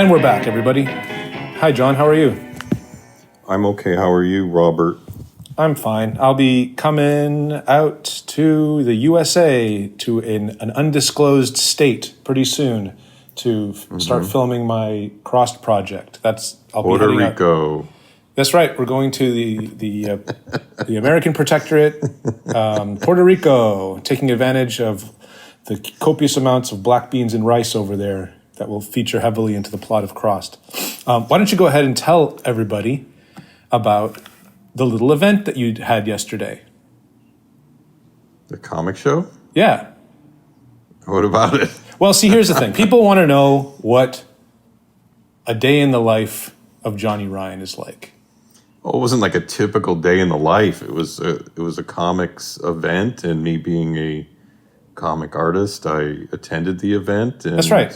And we're back, everybody. Hi, John. How are you? I'm okay. How are you, Robert? I'm fine. I'll be coming out to the USA, to an undisclosed state pretty soon to start filming my Crossed project. I'll Puerto be heading Rico. Out. That's right. We're going to the American Protectorate, Puerto Rico, taking advantage of the copious amounts of black beans and rice over there that will feature heavily into the plot of Crossed. Why don't you go ahead and tell everybody about the little event that you had yesterday? The comic show? Yeah. What about it? Well, see, here's the thing. People want to know what a day in the life of Johnny Ryan is like. Oh, it wasn't like a typical day in the life. It was a comics event, and me being a comic artist, I attended the event. And that's right.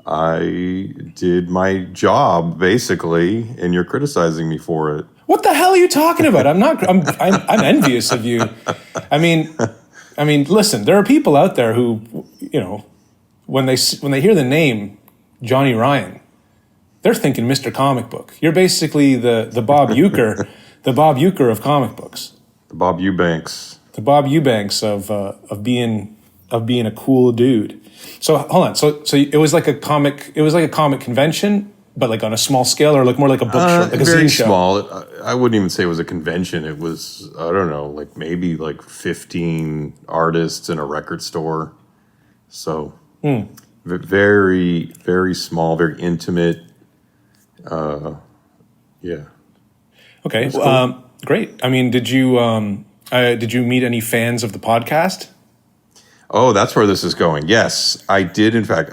I did my job, basically, and you're criticizing me for it. What the hell are you talking about? I'm envious of you. I mean, listen, there are people out there who, when they hear the name Johnny Ryan, they're thinking Mr. Comic Book. You're basically the Bob Uecker, the Bob Uecker of comic books. The Bob Eubanks. The Bob Eubanks of being a cool dude. So hold on. So it was like a comic convention, but like on a small scale, or like more like a book show, like a very zine show. Small. I wouldn't even say it was a convention. It was, I don't know, like maybe like 15 artists in a record store. So very, very small, very intimate. Yeah. Okay. Cool. Great. I mean, did you meet any fans of the podcast? Oh, that's where this is going. Yes, I did. In fact,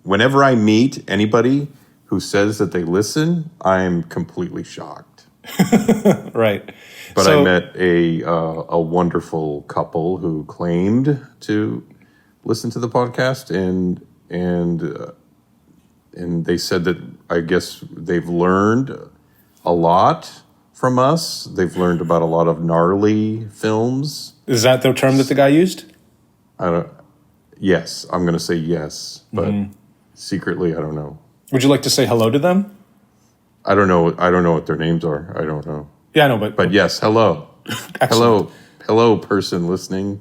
whenever I meet anybody who says that they listen, I'm completely shocked. Right. But I met a wonderful couple who claimed to listen to the podcast, and they said that I guess they've learned a lot from us. They've learned about a lot of gnarly films. Is that the term that the guy used? Yes, I'm going to say yes, but secretly I don't know. Would you like to say hello to them? I don't know. I don't know what their names are. I don't know. Yeah, I know, but yes, hello. Hello, person listening.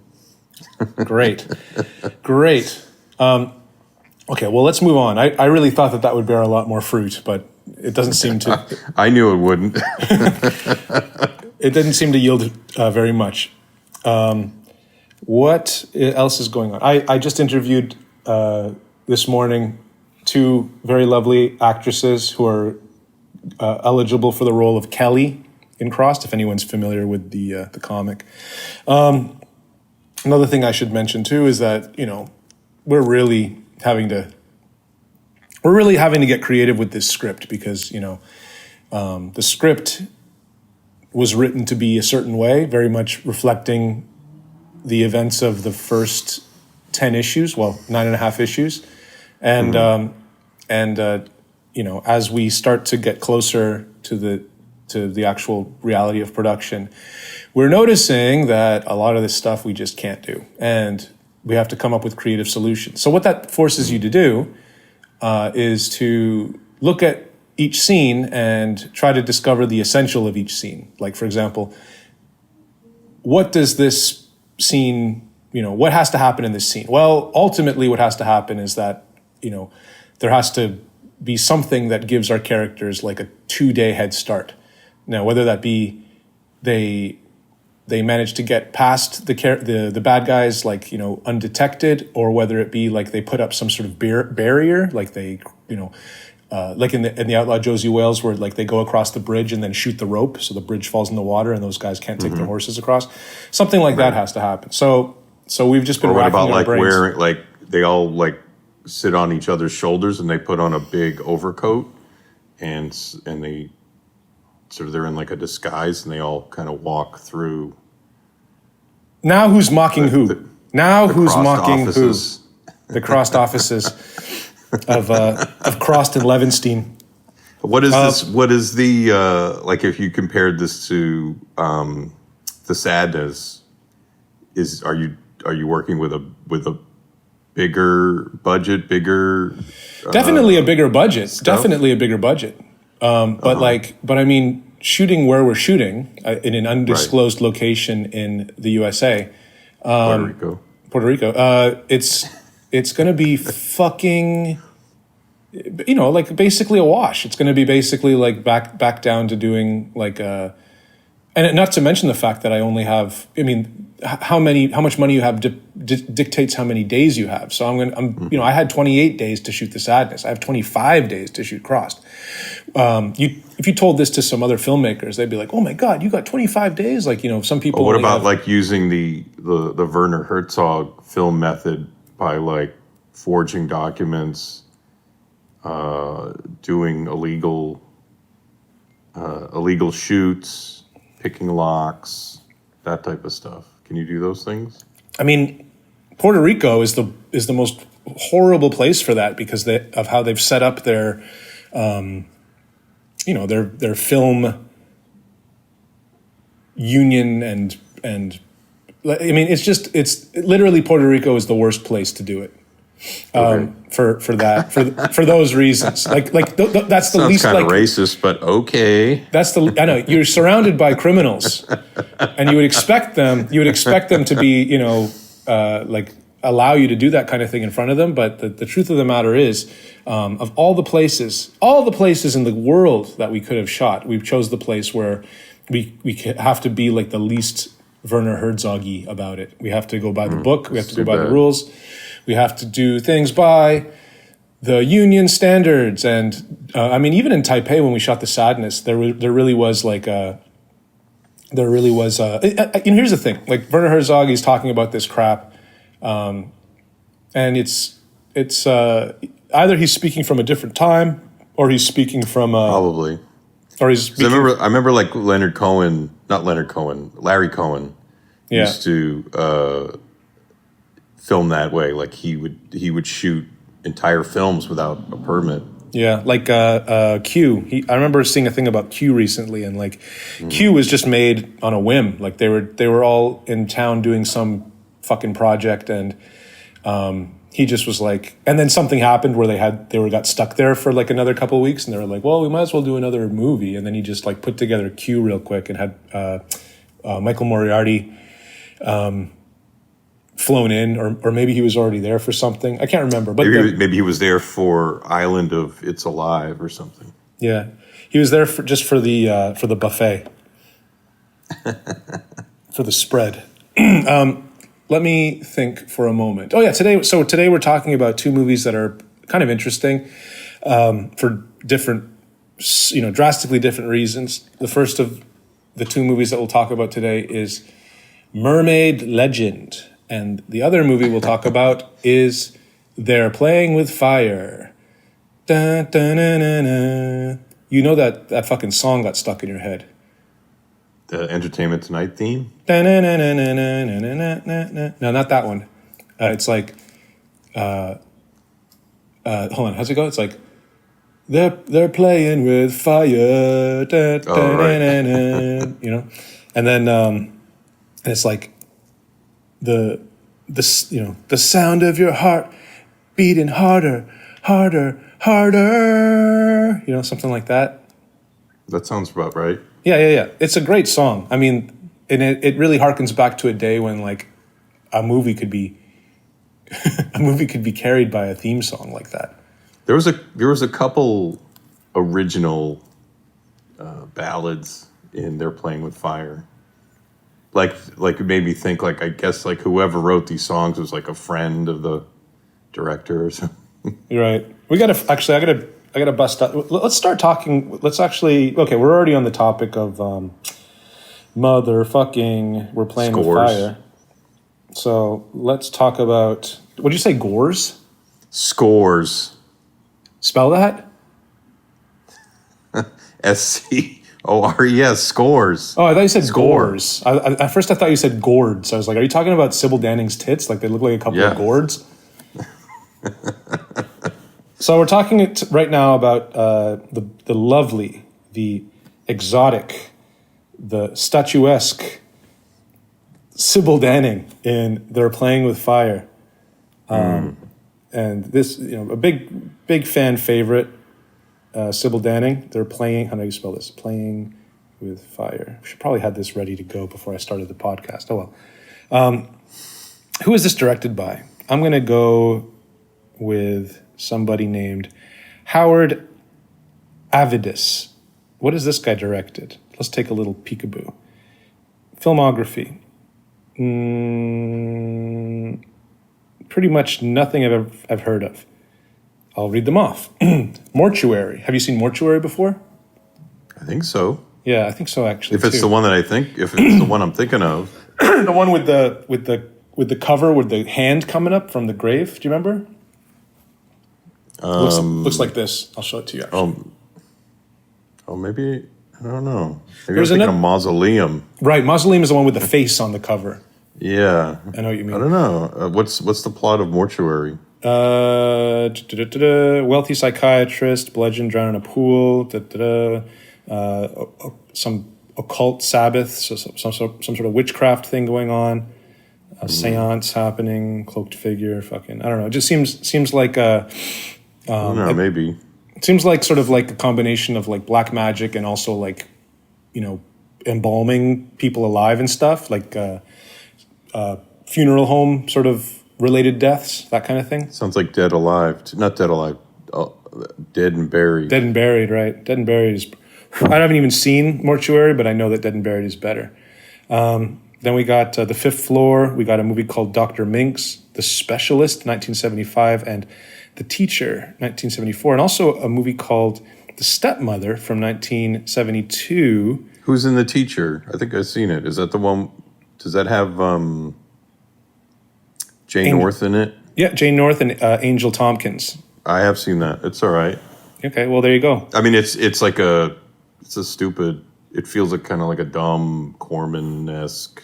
Great. Okay, well, let's move on. I really thought that would bear a lot more fruit, but it doesn't seem to. I knew it wouldn't. It didn't seem to yield very much. What else is going on? I just interviewed this morning two very lovely actresses who are eligible for the role of Kelly in Crossed, if anyone's familiar with the comic. Another thing I should mention too is that we're really having to get creative with this script because the script was written to be a certain way, very much reflecting the events of the first 10 issues, 9.5 issues. And, as we start to get closer to the actual reality of production, we're noticing that a lot of this stuff we just can't do. And we have to come up with creative solutions. So what that forces you to do is to look at each scene and try to discover the essential of each scene. Like, for example, what does this scene, what has to happen in this scene? Well, ultimately what has to happen is that, there has to be something that gives our characters like a 2-day head start. Now, whether that be they manage to get past the bad guys undetected, or whether it be like they put up some sort of barrier, like they like in the Outlaw Josie Wales, where like they go across the bridge and then shoot the rope so the bridge falls in the water and those guys can't take their horses across. Something like that has to happen. So we've just been racking our brains. Wearing, like they all like sit on each other's shoulders and they put on a big overcoat and they sort of, they're in like a disguise and they all kind of walk through. Now who's mocking who? Who's mocking offices. Who? The crossed offices of Crossed and Levenstein. What is this? What is the like? If you compared this to the Sadness, are you working with a bigger budget, bigger. Definitely a bigger budget. Stuff? Definitely a bigger budget. But I mean, shooting where we're shooting in an undisclosed location in the USA, Puerto Rico. It's going to be fucking, like basically a wash. It's going to be basically like back down to doing like a. And not to mention the fact that I only have, I mean, how much money you have dictates how many days you have. So I had 28 days to shoot The Sadness. I have 25 days to shoot Crossed. If you told this to some other filmmakers, they'd be like, "Oh my God, you got 25 days!" Like, some people. What about like using the Werner Herzog film method by like forging documents, doing illegal shoots, picking locks, that type of stuff? Can you do those things? I mean, Puerto Rico is the most horrible place for that because of how they've set up their, their film union and I mean, it's literally Puerto Rico is the worst place to do it. For those reasons, that's the Sounds least kind of racist, but okay. I know you're surrounded by criminals, and you would expect them to be, allow you to do that kind of thing in front of them. But the truth of the matter is, of all the places in the world that we could have shot, we chose the place where we have to be like the least Werner Herzog-y about it. We have to go by the book. We have to go by the rules. We have to do things by the union standards. And I mean, even in Taipei, when we shot The Sadness, there really was here's the thing. Like Werner Herzog, he's talking about this crap. And it's either he's speaking from a different time or he's speaking from probably. Or he's speaking, I remember like Larry Cohen used to film that way. Like he would shoot entire films without a permit. Yeah, like Q. I remember seeing a thing about Q recently, and like Q was just made on a whim. Like they were all in town doing some fucking project, and he just was like, and then something happened where they got stuck there for like another couple of weeks, and they were like, well, we might as well do another movie, and then he just like put together Q real quick and had Michael Moriarty flown in, or maybe he was already there for something. I can't remember. But maybe he was there for Island of It's Alive or something. Yeah, he was there for the buffet, for the spread. Let me think for a moment. Oh yeah, today we're talking about two movies that are kind of interesting for different, drastically different reasons. The first of the two movies that we'll talk about today is Mermaid Legend. And the other movie we'll talk about is They're Playing with Fire. Dun, dun, dun, dun, dun. You know that fucking song got stuck in your head. The Entertainment Tonight theme? Dun, dun, dun, dun, dun, dun, dun, dun, dun, dun. No, not that one. It's like, hold on, how's it go? It's like, they're playing with fire. Dun, dun, right. dun, dun, dun, and then and it's like, the sound of your heart beating harder, something like that. That sounds about right. Yeah. It's a great song. I mean, and it really harkens back to a day when like a movie could be carried by a theme song like that. There was a couple original ballads in They're Playing with Fire. Like it made me think, like, I guess, like, whoever wrote these songs was, like, a friend of the director or something. You're right. I gotta bust up. Let's start talking. Okay, we're already on the topic of motherfucking, we're playing with fire. So let's talk about, what'd you say, gores? Scores. Spell that? SCORES, scores. Oh, I thought you said gores. At first I thought you said gourds. I was like, are you talking about Sybil Danning's tits? Like they look like a couple of gourds? So we're talking right now about the lovely, the exotic, the statuesque Sybil Danning in They're Playing with Fire. And this, a big fan favorite, Sybil Danning. They're playing. How do you spell this? Playing with Fire. I should probably had this ready to go before I started the podcast. Oh well. Who is this directed by? I'm going to go with somebody named Howard Avidis. What has this guy directed? Let's take a little peekaboo. Filmography. Pretty much nothing I've heard of. I'll read them off. Mortuary. Have you seen Mortuary before? I think so. Yeah, I think so actually. If it's the one that if it's the one I'm thinking of. The one with the cover with the hand coming up from the grave. Do you remember? Looks like this. I'll show it to you. Actually. Maybe I don't know. Maybe There's I'm thinking of Mausoleum. Right, Mausoleum is the one with the face on the cover. Yeah, I know what you mean. I don't know. What's the plot of Mortuary? Wealthy psychiatrist, bludgeoned, drowned in a pool. Some occult Sabbath, so some sort of witchcraft thing going on. A seance happening, cloaked figure. I don't know. It just seems like a. I don't know. Maybe. It seems like sort of like a combination of like black magic and also like, embalming people alive and stuff, like funeral home sort of related deaths, that kind of thing. Sounds like Dead Alive. Not Dead Alive. Dead and Buried. Dead and Buried, right? Dead and Buried is. I haven't even seen Mortuary, but I know that Dead and Buried is better. Then we got The Fifth Floor. We got a movie called Dr. Minx, The Specialist, 1975, and The Teacher, 1974, and also a movie called The Stepmother from 1972. Who's in The Teacher? I think I've seen it. Is that the one? Does that have Jane North in it? Yeah, Jane North and Angel Tompkins. I have seen that. It's all right. Okay, well, there you go. I mean, it's a stupid. It feels like kind of like a dumb Corman-esque,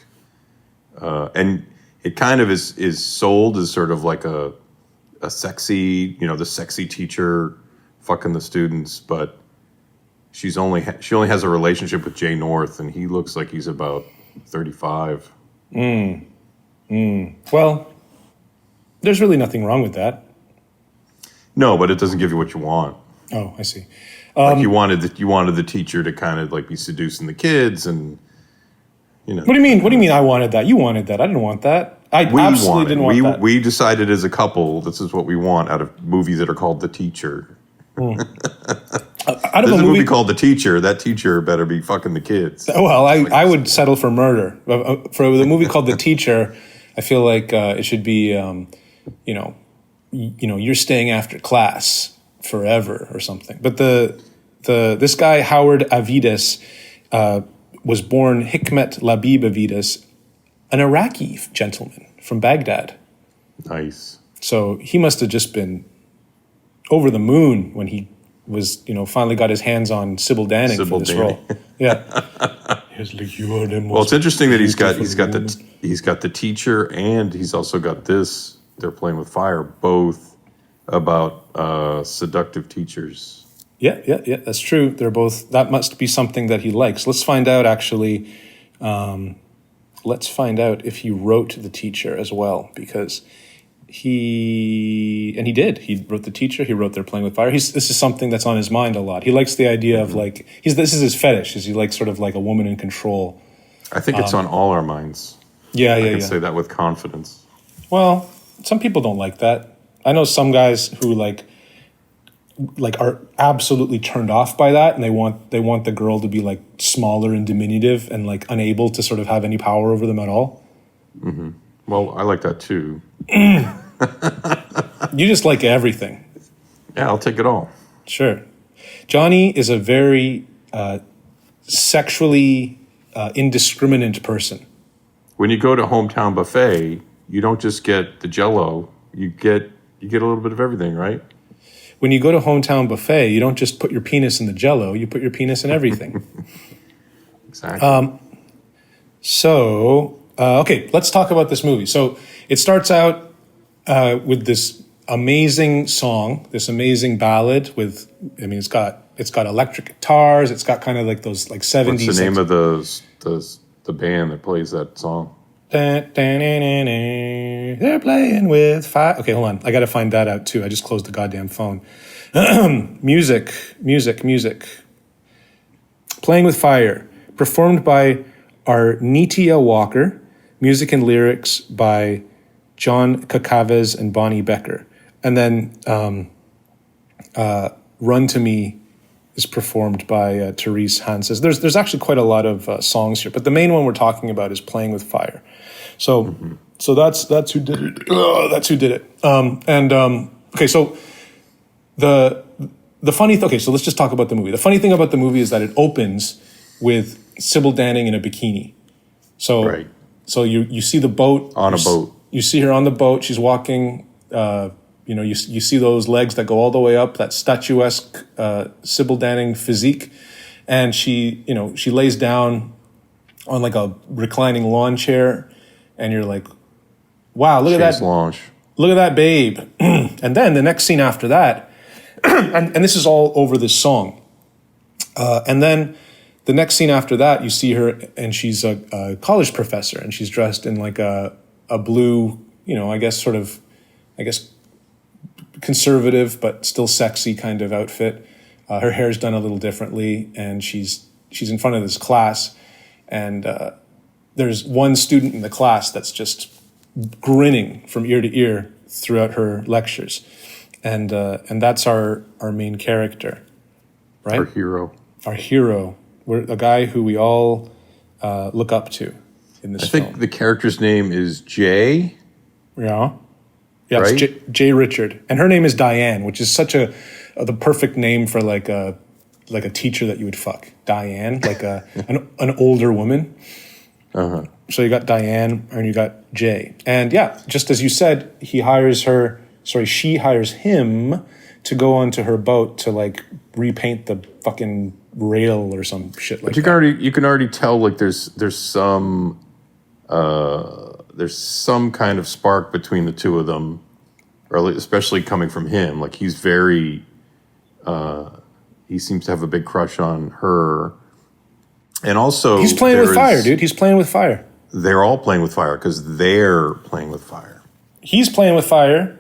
and it kind of is sold as sort of like a sexy, the sexy teacher fucking the students, but she only has a relationship with Jay North, and he looks like he's about 35. Well, there's really nothing wrong with that. No, but it doesn't give you what you want. Oh, I see. Like you wanted the teacher to kind of like be seducing the kids, and What do you mean? What do you mean? I wanted that. You wanted that. I didn't want that. Didn't want that. We decided as a couple this is what we want out of movies that are called The Teacher. Out of There's a movie called The Teacher. That teacher better be fucking the kids. Well, I would settle for murder. For the movie called The Teacher, I feel like it should be, you're staying after class forever or something. But this guy Howard Avidis was born Hikmet Labib Avidis, an Iraqi gentleman from Baghdad. Nice. So he must have just been over the moon when he was, finally got his hands on Sybil Danning for this role. Yeah. Well, it's interesting that he's got the teacher, and he's also got this. They're playing with fire, both about seductive teachers. Yeah, that's true. They're both. That must be something that he likes. Let's find out. Actually, let's find out if he wrote The Teacher as well, because he did. He wrote The Teacher. He wrote They're Playing with Fire. This is something that's on his mind a lot. He likes the idea of like this is his fetish. Is he likes sort of like a woman in control? I think it's on all our minds. Yeah, I can say that with confidence. Well, some people don't like that. I know some guys who like are absolutely turned off by that, and they want the girl to be like smaller and diminutive and like unable to sort of have any power over them at all. Mm-hmm. Well, I like that too. You just like everything. Yeah, I'll take it all. Sure. Johnny is a very sexually indiscriminate person. When you go to Hometown Buffet, you don't just get the Jell-O. You get a little bit of everything, right? When you go to Hometown Buffet, you don't just put your penis in the Jell-O. You put your penis in everything. Exactly. Okay, let's talk about this movie. So it starts out with this amazing song, this amazing ballad with, it's got electric guitars. It's got kind of like those like 70s. What's the name of the band that plays that song? They're playing with fire. Okay, hold on. I got to find that out too. I just closed the goddamn phone. Music. Playing with Fire, performed by Arnitia Walker. Music and lyrics by John Cacaves and Bonnie Becker. And then Run to Me is performed by Therese Hanses. There's actually quite a lot of songs here, but the main one we're talking about is Playing with Fire. So so that's who did it. That's who did it. Okay, so the funny okay, so let's just talk about the movie. The funny thing about the movie is that it opens with Sybil Danning in a bikini. So Right. so you see the boat On a boat. You see her on the boat. She's walking. You see those legs that go all the way up. That statuesque Sybil Danning physique, and she lays down on like a reclining lawn chair, and you're like, wow, look at that, Launch. look at that babe. And then the next scene after that, and this is all over this song, and then the next scene after that, you see her, and she's a college professor, and she's dressed in like a blue, I guess conservative but still sexy kind of outfit. Her hair's done a little differently, and she's in front of this class, and there's one student in the class that's just grinning from ear to ear throughout her lectures, and that's our main character, right? Our hero. We're a guy who we all look up to in this film. I think the character's name is Jay. Yeah. Yeah, Right? it's Jay Richard. And her name is Diane, which is such the perfect name for like a teacher that you would fuck. Diane, like an older woman. Uh-huh. So you got Diane and you got Jay. And yeah, just as you said, she hires him to go onto her boat to like repaint the fucking rail or some shit like that. You can already tell like there's some kind of spark between the two of them, or especially coming from him. Like he's very, he seems to have a big crush on her, and also He's playing with fire, dude. He's playing with fire. They're all playing with fire because they're playing with fire. He's playing with fire.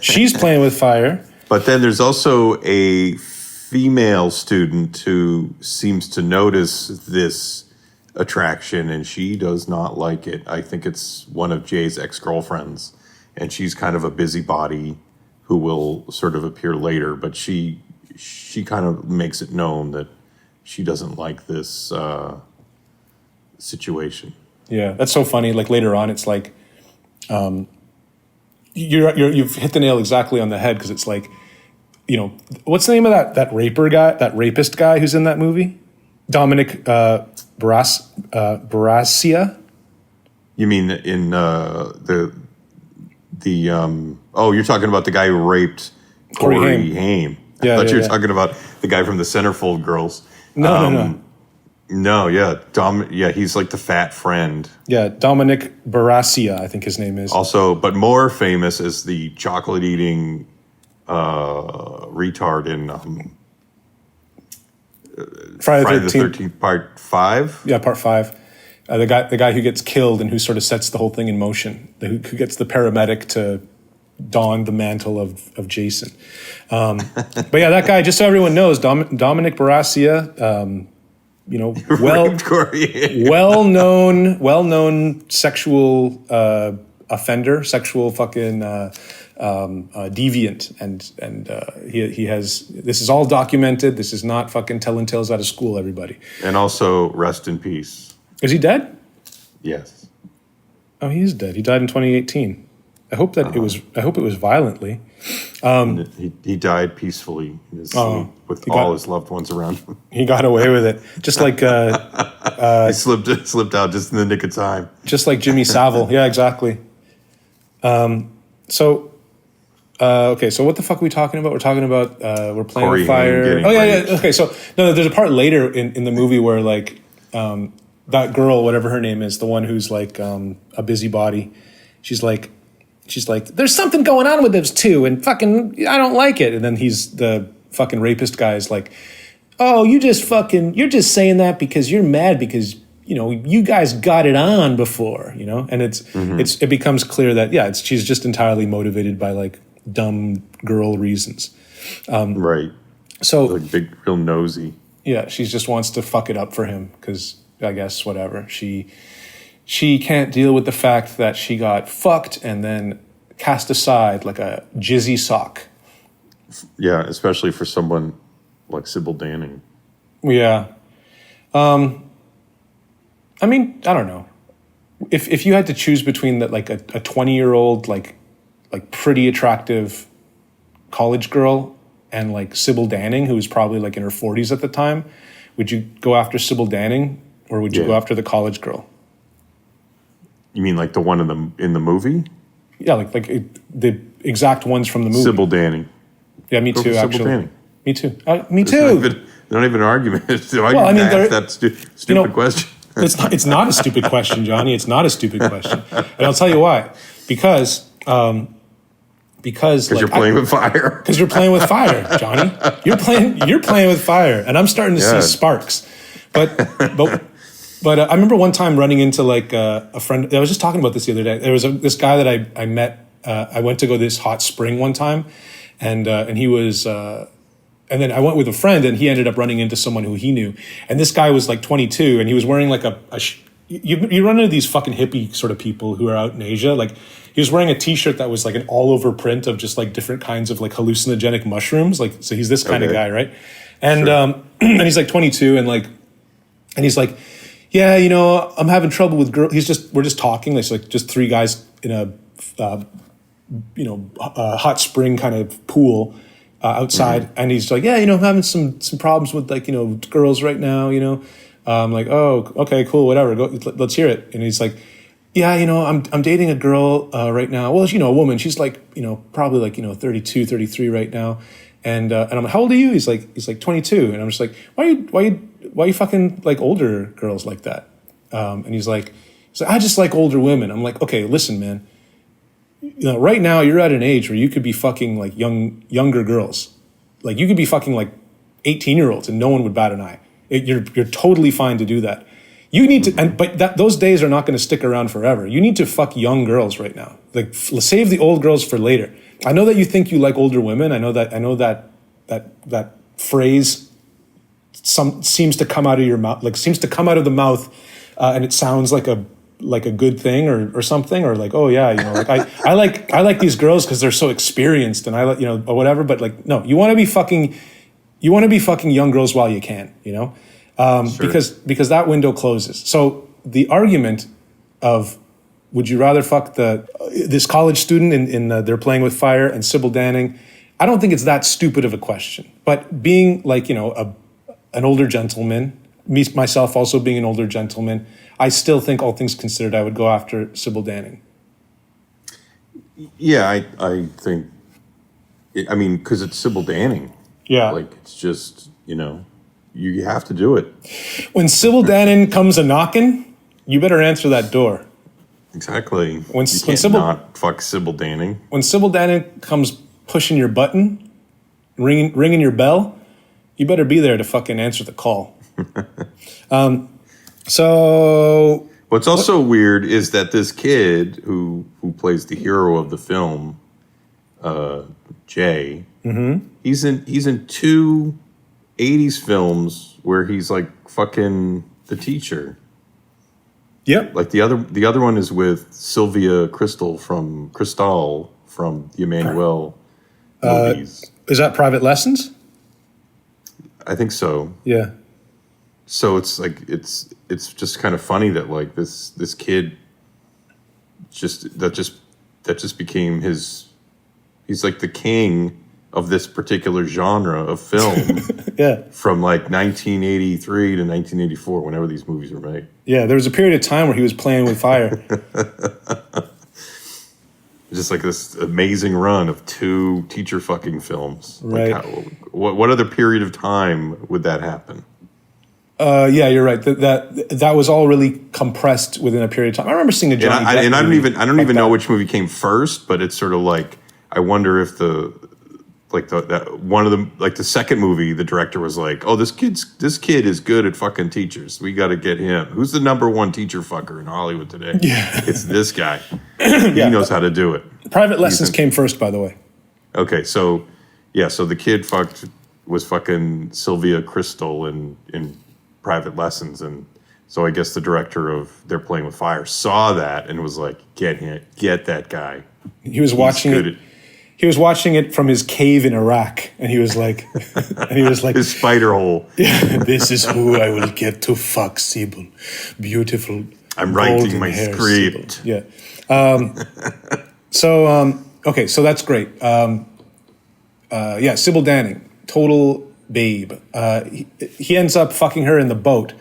She's playing with fire. But then there's also a female student who seems to notice this attraction, and she does not like it. I think it's one of Jay's ex-girlfriends, and she's kind of a busybody who will sort of appear later, but she kind of makes it known that she doesn't like this situation. Yeah, that's so funny. Like later on, it's like you've hit the nail exactly on the head, because it's like, what's the name of that rapist guy who's in that movie? Dominic Barassia? You mean in you're talking about the guy who raped Corey Haim. I thought you were talking about the guy from the Centerfold Girls. No. No, yeah. He's like the fat friend. Yeah, Dominic Barassia, I think his name is. Also, but more famous is the chocolate-eating retard in Friday the 13th, Part 5? Yeah, Part 5. The guy who gets killed and who sort of sets the whole thing in motion, who gets the paramedic to don the mantle of Jason. But yeah, that guy, just so everyone knows, Dominic Barassia, well-known sexual offender, sexual fucking deviant, and he has. This is all documented. This is not fucking telling tales out of school, everybody. And also, rest in peace. Is he dead? Yes. Oh, he is dead. He died in 2018. I hope that it was violently. He died peacefully in his sleep with all his loved ones around him. He got away with it, just like he slipped out just in the nick of time, just like Jimmy Savile. Yeah, exactly. So what the fuck are we talking about? We're talking about we're playing Corey with fire. Haim Yeah. Okay, so no, there's a part later in the movie where like that girl, whatever her name is, the one who's like a busybody, she's like, there's something going on with this too, and fucking, I don't like it. And then the fucking rapist guy is like, oh, you're just saying that because you're mad because you guys got it on before, and it becomes clear that, she's just entirely motivated by like dumb girl reasons. Right. So like big, real nosy. Yeah, she just wants to fuck it up for him because I guess whatever. She can't deal with the fact that she got fucked and then cast aside like a jizzy sock. Yeah, especially for someone like Sybil Danning. Yeah. I mean, I don't know. If you had to choose between like a 20-year-old like pretty attractive college girl and like Sybil Danning, who was probably like in her 40s at the time, would you go after Sybil Danning or would you go after the college girl? You mean like the one in the movie? Yeah, the exact ones from the movie. Sybil Danning. Yeah, me too. Actually, Danning. Me too. Me too. Not even an argument. Well, I mean, that stupid question. It's not a stupid question, Johnny. It's not a stupid question, and I'll tell you why. Because you're playing with fire. Because you're playing with fire, Johnny. You're playing with fire, and I'm starting to see sparks. But I remember one time running into like a friend. I was just talking about this the other day. There was this guy that I met. I went to go to this hot spring one time, and he was. And then I went with a friend, and he ended up running into someone who he knew. And this guy was like 22, and he was wearing like you run into these fucking hippie sort of people who are out in Asia. Like he was wearing a T-shirt that was like an all-over print of just like different kinds of like hallucinogenic mushrooms. Like so, he's this kind of guy, right? And sure. And he's like 22, and he's like, yeah, I'm having trouble with girls. We're just talking. It's like just three guys in a hot spring kind of pool. Outside, and he's like, yeah, I'm having some problems with like, girls right now, I'm like, oh, okay, cool, whatever, let's hear it. And he's like, yeah, I'm dating a girl right now. Well, a woman, she's like, probably like, 32, 33 right now. And I'm like, how old are you? He's like 22. And I'm just like, why are you fucking like older girls like that? And he's like, I just like older women. I'm like, okay, listen, man. Right now you're at an age where you could be fucking like younger girls. Like you could be fucking like 18-year-olds and no one would bat an eye. You're totally fine to do that. You need to, but those days are not going to stick around forever. You need to fuck young girls right now. Like save the old girls for later. I know that you think you like older women. I know that phrase seems to come out of your mouth, seems to come out of the mouth, and it sounds like a good thing or something, or like, oh yeah, I like these girls because they're so experienced and I like, or whatever. But like, no, you want to be fucking young girls while you can, Sure. because that window closes. So the argument of would you rather fuck this college student in They're Playing with Fire and Sybil Danning, I don't think it's that stupid of a question. But being like, an older gentleman, myself also being an older gentleman, I still think, all things considered, I would go after Sybil Danning. Yeah, I think, because it's Sybil Danning. Yeah. Like, it's just, you have to do it. When Sybil Danning comes a-knocking, you better answer that door. Exactly. When Sybil not fuck Sybil Danning. When Sybil Danning comes pushing your button, ringing your bell, you better be there to fucking answer the call. So what's also weird is that this kid who plays the hero of the film, Jay, he's in two 80s films where he's like fucking the teacher. Yep. Like the other one is with Sylvia Crystal from the Emmanuel movies. Is that Private Lessons? I think so. Yeah. So it's like it's just kind of funny that like this kid just became he's like the king of this particular genre of film. Yeah. From like 1983 to 1984, whenever these movies were made. Yeah, there was a period of time where he was playing with fire. Just like this amazing run of two teacher fucking films. Right. Like what other period of time would that happen? Yeah, you're right. That was all really compressed within a period of time. I remember seeing a Johnny Depp and I don't movie even know which movie came first, but it's sort of like I wonder if the one of the like the second movie, the director was like, "Oh, this kid is good at fucking teachers. We got to get him. Who's the number one teacher fucker in Hollywood today? Yeah. It's this guy. He knows how to do it." Private Lessons came first, by the way. Okay, so the kid was fucking Sylvia Crystal in Private Lessons, and so I guess the director of They're Playing with Fire saw that and was like, "Get that guy." He was watching it. He was watching it from his cave in Iraq, and he was like, his spider hole. Yeah, this is who I will get to fuck, Sybil. Beautiful. I'm writing my script. Sybil. Yeah. Okay, so that's great. Sybil Danning, total babe. He ends up fucking her in the boat.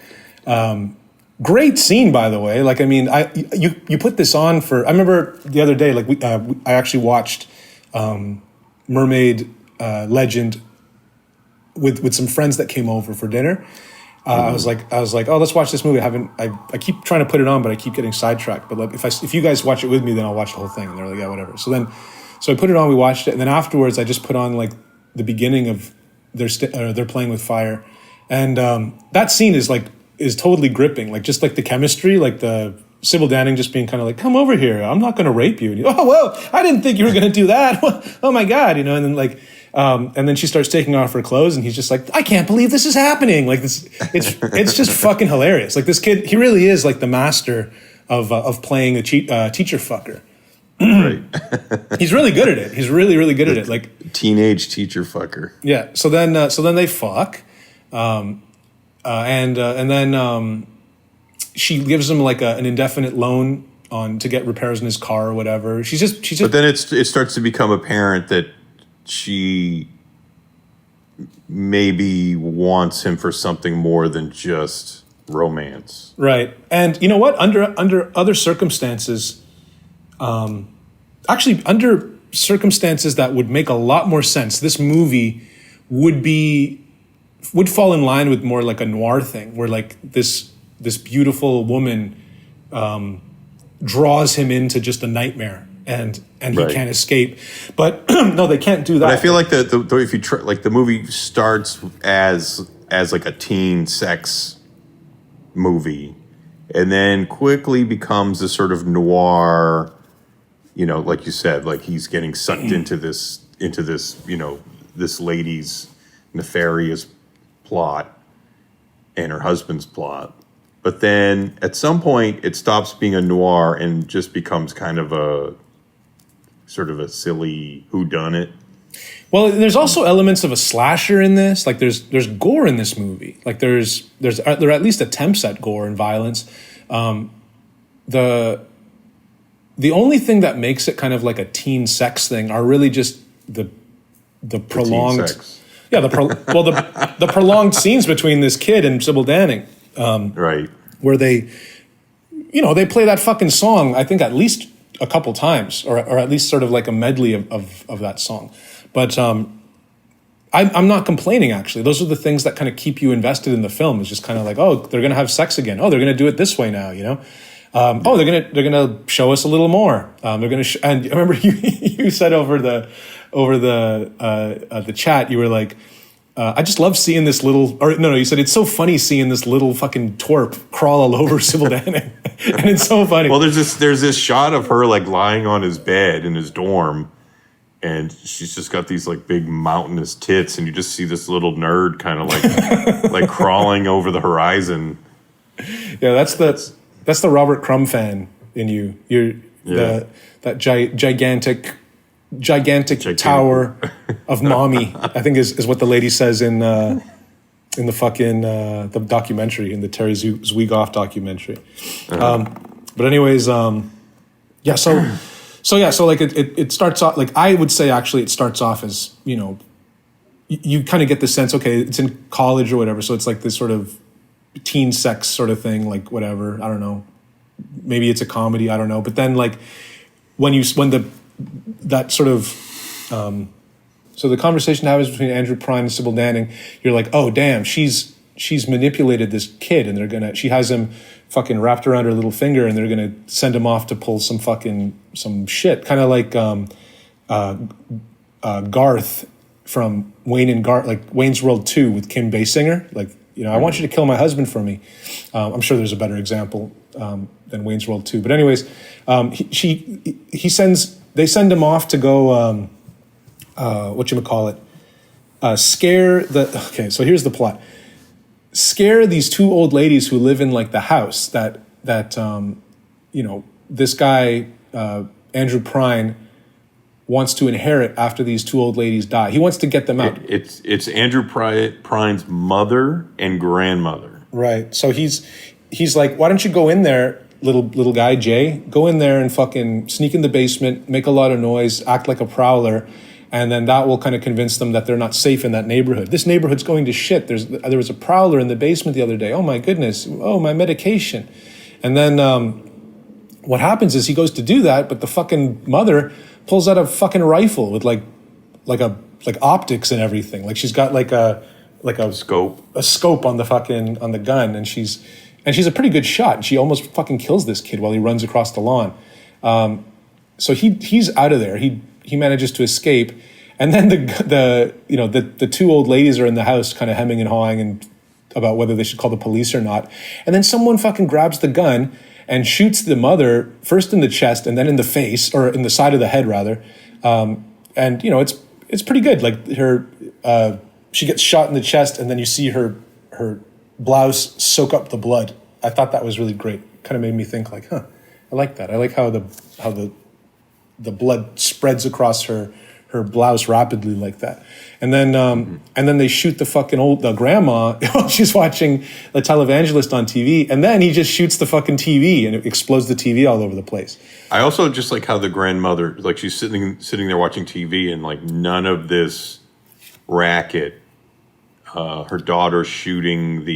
Great scene, by the way. Like, I mean, you put this on for. I remember the other day, like I actually watched Mermaid Legend with some friends that came over for dinner. I was like, oh, let's watch this movie. I keep trying to put it on, but I keep getting sidetracked. But like, if you guys watch it with me, then I'll watch the whole thing. And they're like, yeah, whatever. So I put it on. We watched it, and then afterwards, I just put on like the beginning of They're Playing with Fire, and that scene is totally gripping. Like just like the chemistry, like the Sybil Danning just being kind of like, come over here, I'm not going to rape you. And oh, well, I didn't think you were going to do that. Oh my God, and then like, and then she starts taking off her clothes, and he's just like, I can't believe this is happening. Like this, it's just fucking hilarious. Like this kid, he really is like the master of playing a teacher fucker. Right. He's really good at it. He's really, really good at it. Like teenage teacher fucker. Yeah. So then they fuck, and then she gives him like an indefinite loan to get repairs in his car or whatever. She's just. But then it starts to become apparent that she maybe wants him for something more than just romance. Right. And you know what? Under other circumstances, actually under circumstances that would make a lot more sense, this movie would fall in line with more like a noir thing, where like this beautiful woman draws him into just a nightmare, and he Right. can't escape. But no, they can't do that. But I feel like if you try, like the movie starts as like a teen sex movie, and then quickly becomes a sort of noir. Like you said, like he's getting sucked into this, this lady's nefarious plot and her husband's plot. But then at some point it stops being a noir and just becomes kind of a sort of a silly whodunit. Well, there's also elements of a slasher in this. Like there's gore in this movie. Like there are at least attempts at gore and violence. The only thing that makes it kind of like a teen sex thing are really just the prolonged, teen sex. Yeah, the prolonged scenes between this kid and Sybil Danning, Right. where they play that fucking song, I think at least a couple times, or at least sort of like a medley of that song. But I'm not complaining, actually. Those are the things that kind of keep you invested in the film. It's just kind of like, oh, they're going to have sex again. Oh, they're going to do it this way now, oh, they're gonna show us a little more. They're gonna and I remember you said over the chat, you were like, I just love seeing this little, or no, you said it's so funny seeing this little fucking twerp crawl all over Sybil Danning, and it's so funny. Well, there's this shot of her like lying on his bed in his dorm, and she's just got these like big mountainous tits, and you just see this little nerd kind of like like crawling over the horizon. Yeah, that's the Robert Crumb fan in you. That gigantic tower of mommy, I think is what the lady says in the fucking the documentary, in the Terry Zwigoff documentary. But anyways, so like it starts off, like I would say actually it starts off as, you kind of get the sense, okay, it's in college or whatever, so it's like this sort of teen sex sort of thing, like whatever, I don't know, maybe it's a comedy, I don't know. But then like that sort of so the conversation happens between Andrew Prine and Sybil Danning, you're like, oh damn, she's manipulated this kid, and she has him fucking wrapped around her little finger, and they're gonna send him off to pull some shit, kind of like Garth from Wayne and like Wayne's World 2 with Kim Basinger. Like, I want you to kill my husband for me. I'm sure there's a better example than Wayne's World 2. But anyways, they send him off to go, scare okay, so here's the plot. Scare these two old ladies who live in like the house that this guy, Andrew Prine, wants to inherit after these two old ladies die. He wants to get them out. It's Andrew Prine's mother and grandmother. Right. So he's like, why don't you go in there, little guy, Jay? Go in there and fucking sneak in the basement, make a lot of noise, act like a prowler, and then that will kind of convince them that they're not safe in that neighborhood. This neighborhood's going to shit. There was a prowler in the basement the other day. Oh my goodness. Oh, my medication. And then what happens is he goes to do that, but the fucking mother pulls out a fucking rifle with like optics and everything. Like she's got like a scope on the gun, and she's a pretty good shot. She almost fucking kills this kid while he runs across the lawn. So he's out of there. He manages to escape, and then the two old ladies are in the house, kind of hemming and hawing and about whether they should call the police or not. And then someone fucking grabs the gun and shoots the mother first in the chest and then in the face, or in the side of the head rather. And it's pretty good. Like she gets shot in the chest, and then you see her blouse soak up the blood. I thought that was really great. Kind of made me think like, I like that. I like how the blood spreads across her blouse rapidly like that. And then they shoot the grandma while she's watching the televangelist on TV, and then he just shoots the fucking TV and it explodes the TV all over the place. I also just like how the grandmother, like she's sitting there watching TV, and like none of this racket. Her daughter shooting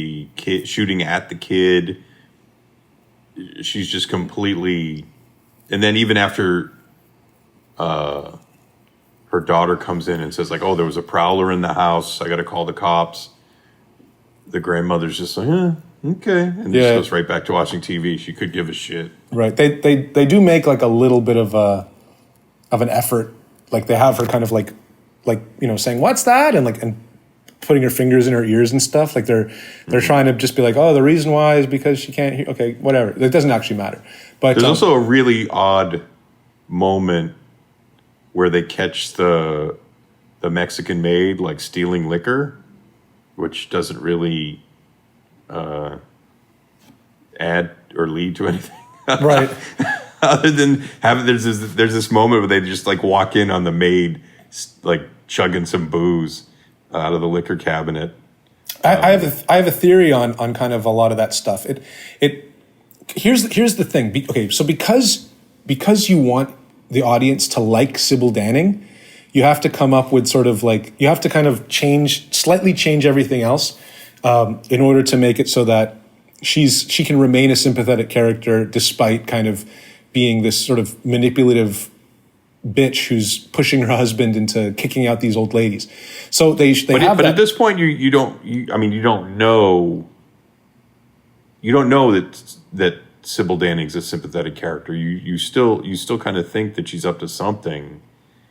at the kid. She's just completely, and then even after her daughter comes in and says like, oh, there was a prowler in the house, I got to call the cops. The grandmother's just like, okay. And just goes right back to watching TV. She could give a shit. Right. They do make like a little bit of an effort. Like they have her kind of like saying, what's that? And putting her fingers in her ears and stuff. Like they're trying to just be like, oh, the reason why is because she can't hear. Okay, whatever. It doesn't actually matter. But there's also a really odd moment where they catch the Mexican maid like stealing liquor, which doesn't really add or lead to anything, right? Other than there's this moment where they just like walk in on the maid like chugging some booze out of the liquor cabinet. I have a theory on kind of a lot of that stuff. Here's the thing. Okay, so because you want the audience to like Sybil Danning, you have to come up with sort of like, you have to kind of slightly change everything else in order to make it so that she can remain a sympathetic character despite kind of being this sort of manipulative bitch who's pushing her husband into kicking out these old ladies. So but at this point you don't know that Sybil Danning's a sympathetic character. You still kind of think that she's up to something.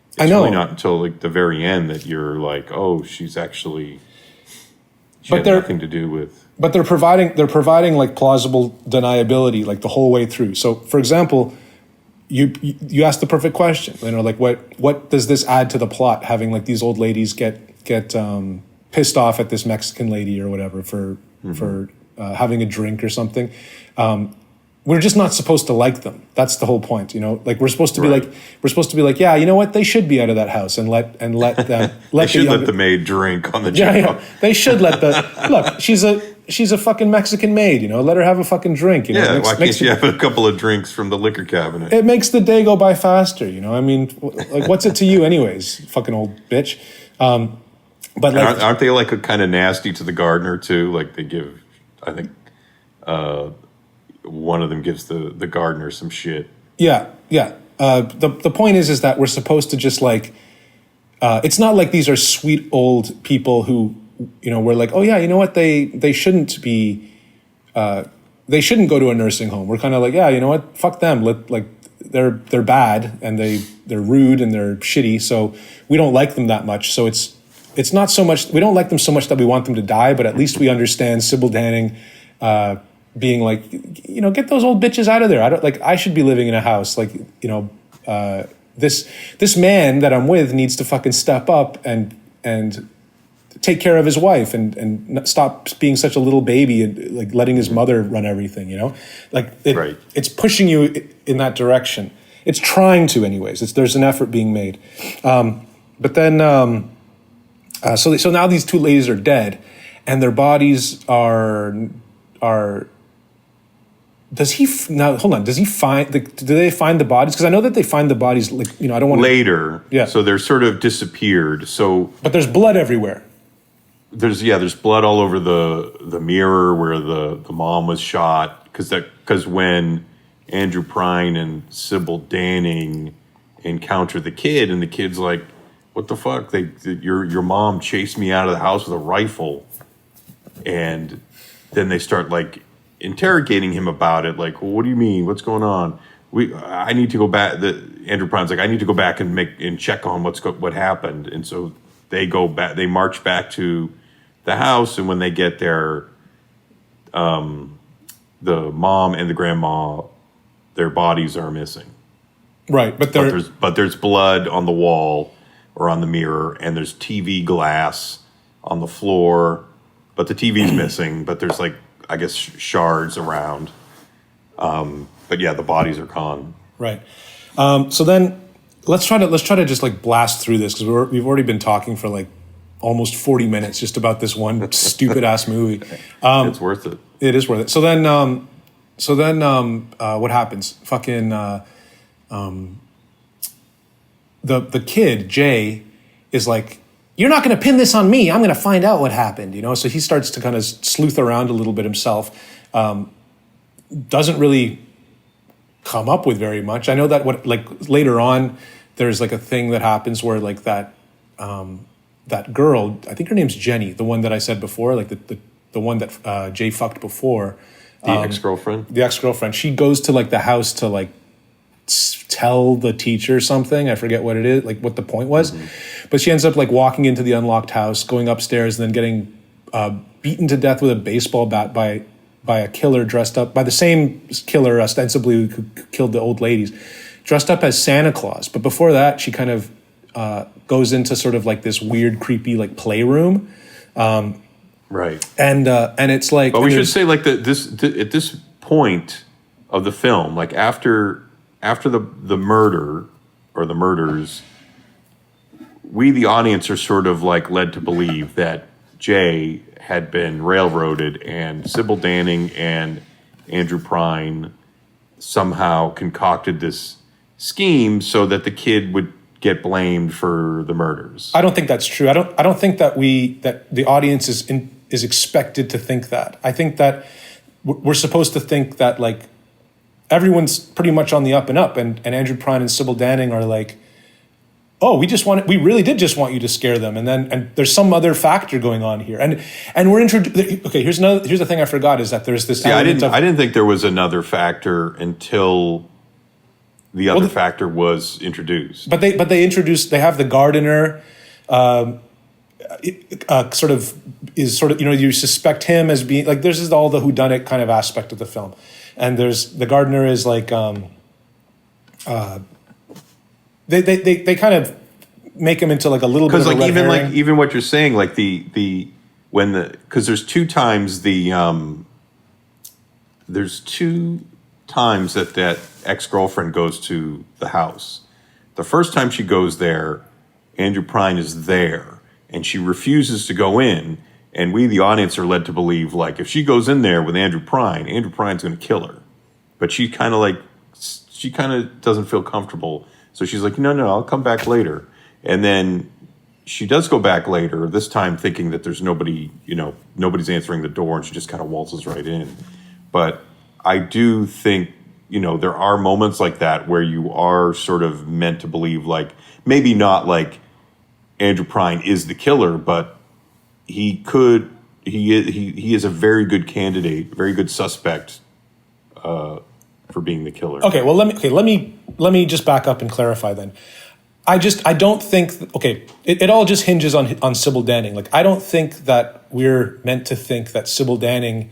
It's I know. Really not until like the very end that you're like, oh, she had nothing to do with. But they're providing like plausible deniability like the whole way through. So for example, you asked the perfect question. Like what does this add to the plot? Having like these old ladies get pissed off at this Mexican lady or whatever for having a drink or something. We're just not supposed to like them. That's the whole point, Like we're supposed to be like, yeah, you know what? They should be out of that house and let them they should let the maid drink on the job. Yeah. They should let look. She's a fucking Mexican maid, Let her have a fucking drink. Yeah, why can't she have a couple of drinks from the liquor cabinet? It makes the day go by faster, I mean, like, what's it to you, anyways? Fucking old bitch. But like, aren't they like a kind of nasty to the gardener too? Like they give, I think. One of them gives the gardener some shit. Yeah. The point is that we're supposed to just like, it's not like these are sweet old people who, we're like, oh yeah, you know what? They shouldn't be, they shouldn't go to a nursing home. We're kind of like, yeah, you know what? Fuck them. They're bad and they're rude and they're shitty. So we don't like them that much. So it's not so much, we don't like them so much that we want them to die, but at least we understand Sybil Danning being like, get those old bitches out of there. I should be living in a house. This man that I'm with needs to fucking step up and take care of his wife and not stop being such a little baby and like letting his mother run everything, Right. It's pushing you in that direction. It's trying to anyways. There's an effort being made. But then, so now these two ladies are dead and their bodies are, does he find, do they find the bodies? Because I know that they find the bodies, I don't want to. Later. Yeah. So they're sort of disappeared. So. But there's blood everywhere. There's blood all over the mirror where the mom was shot. Because when Andrew Prine and Sybil Danning encounter the kid and the kid's like, what the fuck? Your mom chased me out of the house with a rifle. And then they start like interrogating him about it. Like, well, what do you mean? What's going on? I need to go back. Andrew Prine's like, I need to go back and check on what happened. And so they go back. They march back to the house, and when they get there, the mom and the grandma, their bodies are missing. Right, but there's blood on the wall or on the mirror, and there's TV glass on the floor, but the TV's missing. But there's I guess shards around. But yeah, the bodies are gone. Right. So then let's try to just blast through this because we've already been talking for almost 40 minutes just about this one stupid ass movie. It's worth it. It is worth it. So then what happens? Fucking the kid Jay is like, you're not going to pin this on me. I'm going to find out what happened. So he starts to kind of sleuth around a little bit himself. Doesn't really come up with very much. I know that later on there's a thing that happens where that girl, I think her name's Jenny, the one that I said before, the one that Jay fucked before. The ex-girlfriend? The ex-girlfriend. She goes to the house to tell the teacher something. I forget what it is, what the point was. Mm-hmm. But she ends up walking into the unlocked house, going upstairs, and then getting beaten to death with a baseball bat by a killer dressed up, by the same killer ostensibly who killed the old ladies, dressed up as Santa Claus. But before that, she kind of goes into sort of this weird, creepy playroom. Right. And it's like... But we should say at this point of the film, after the murder or the murders, we, the audience, are sort of led to believe that Jay had been railroaded and Sybil Danning and Andrew Prine somehow concocted this scheme so that the kid would get blamed for the murders. I don't think that's true. I don't think that the audience is expected to think that. I think that we're supposed to think that everyone's pretty much on the up and up, and Andrew Prine and Sybil Danning are oh, we really did just want you to scare them, and there's some other factor going on here, and we're introduced. Okay, here's the thing I forgot is that there's this. Yeah, I didn't think there was another factor until the other factor was introduced. But they they have the gardener. You suspect him as being there's all the whodunit kind of aspect of the film, and there's the gardener is They kind of make him into a little bit of a red herring. Even what you're saying because there's two times that ex-girlfriend goes to the house. The first time she goes there, Andrew Prine is there and she refuses to go in, and we, the audience, are led to believe if she goes in there with Andrew Prine's going to kill her, but she kind of doesn't feel comfortable. So she's like, no, I'll come back later. And then she does go back later, this time thinking that there's nobody, nobody's answering the door, and she just kind of waltzes right in. But I do think, there are moments like that where you are sort of meant to believe, maybe not Andrew Prine is the killer, but he is a very good candidate, very good suspect for being the killer. Okay, well let me just back up and clarify then. I don't think, okay, it all just hinges on Sybil Danning. Like, I don't think that we're meant to think that Sybil Danning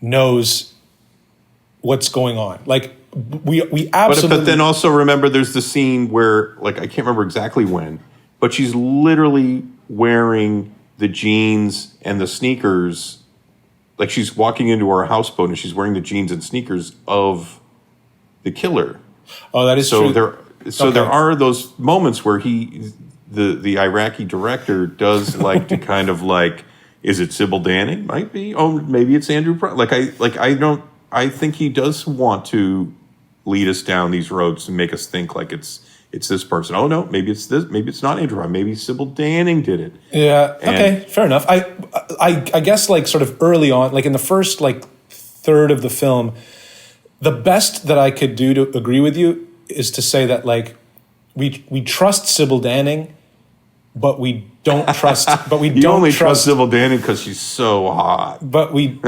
knows what's going on. Like, we absolutely. But then also remember, there's the scene where, like, I can't remember exactly when, but she's literally wearing the jeans and the sneakers. Like, she's walking into her houseboat and she's wearing the jeans and sneakers of the killer. Oh, that is true. There are those moments where the Iraqi director does like to kind of like, is it Sybil Danning? Might be. Oh, maybe it's Andrew Prine. I think he does want to lead us down these roads and make us think like it's this person. Oh no, maybe it's this. Maybe it's not Andrew Prine. Maybe Sybil Danning did it. Yeah. Okay. Fair enough. I guess like sort of early on, like in the first like third of the film, the best that I could do to agree with you is to say that like we trust Sybil Danning, but we don't trust. But we you don't only trust Sybil Danning because she's so hot. But you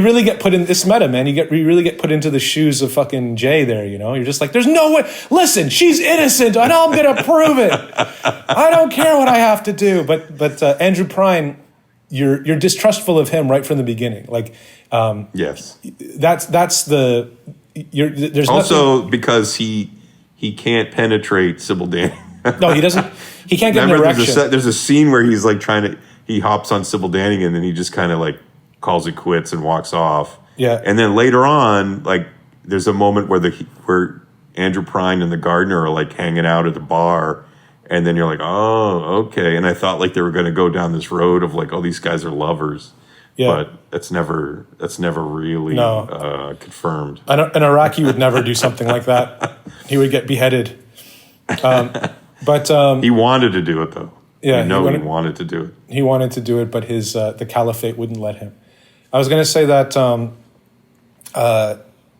really get put in this meta, man. You really get put into the shoes of fucking Jay there. You know, you're just like, there's no way. Listen, she's innocent, and I'm gonna prove it. I don't care what I have to do. But Andrew Prine, you're distrustful of him right from the beginning. Like, yes, that's the. There's also nothing, because he can't penetrate Sybil Danning. No, he doesn't. He can't get an Remember, erection. there's a scene where he's like he hops on Sybil Danning and then he just kind of like calls it quits and walks off. Yeah. And then later on, like there's a moment where Andrew Prine and the gardener are like hanging out at the bar, and then you're like, oh, okay. And I thought like they were going to go down this road of like, oh, these guys are lovers. Yeah. But that's never really confirmed. An Iraqi would never do something like that. He would get beheaded. But he wanted to do it though. Yeah, he wanted to do it. He wanted to do it, but his the caliphate wouldn't let him. I was going to say that.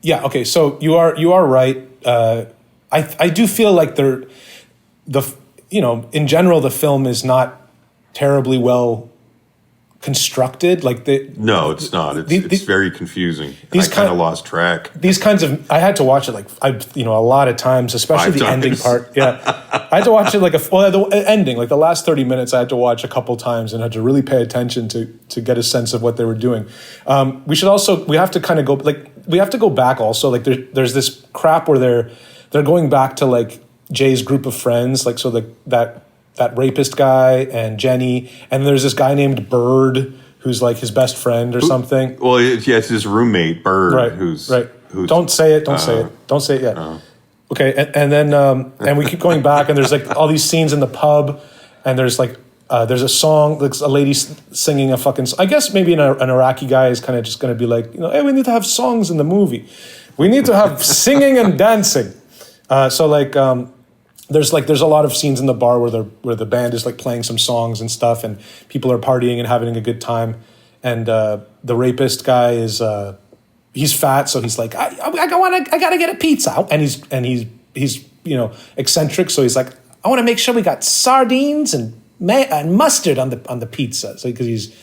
Yeah. Okay. So you are right. I do feel like in general the film is not terribly well constructed. Like no, it's not. It's very confusing. I kind of lost track. These kinds of I had to watch it a lot of times, especially the ending part. Yeah, I had to watch it the ending, like the last 30 minutes. I had to watch a couple times and had to really pay attention to get a sense of what they were doing. We have to kind of go we have to go back also. Like there's this crap where they're going back to like Jay's group of friends, like so that rapist guy and Jenny, and there's this guy named Bird who's like his best friend or something. Well, it's his roommate Bird, right? Who's don't say it. Don't say it yet. Okay, and then and we keep going back, and there's like all these scenes in the pub, and there's like there's a song, like a lady singing a fucking. I guess maybe an Iraqi guy is kind of just going to be like, hey, we need to have songs in the movie. We need to have singing and dancing. There's a lot of scenes in the bar where the band is like playing some songs and stuff, and people are partying and having a good time. And the rapist guy is he's fat, so he's like, I gotta get a pizza, and he's eccentric, so he's like, I want to make sure we got sardines and mustard on the pizza, so because he's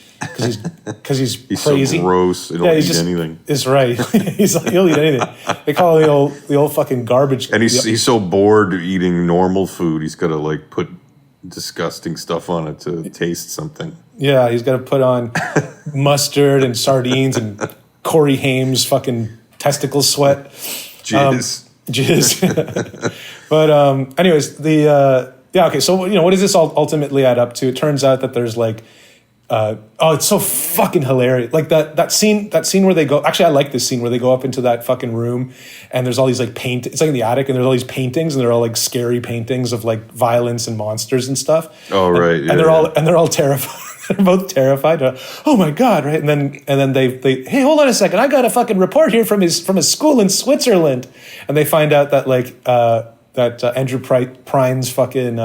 crazy, so gross, he'll eat anything. Is right. He's like, he'll eat anything. They call him the old fucking garbage. And he's so bored eating normal food, he's got to like put disgusting stuff on it to taste something. Yeah, he's got to put on mustard and sardines and Corey Haim's fucking testicle sweat. Jizz. But anyways, okay. So what does this ultimately add up to? It turns out that there's like. It's so fucking hilarious. Like that scene where they go, actually I like this scene where they go up into that fucking room and there's all these like it's like in the attic and there's all these paintings and they're all like scary paintings of like violence and monsters and stuff. Oh, right. And they're all terrified. They're both terrified. Oh my God. Right. And then they, hey, hold on a second. I got a fucking report here from a school in Switzerland. And they find out that like, that Andrew Prine's fucking,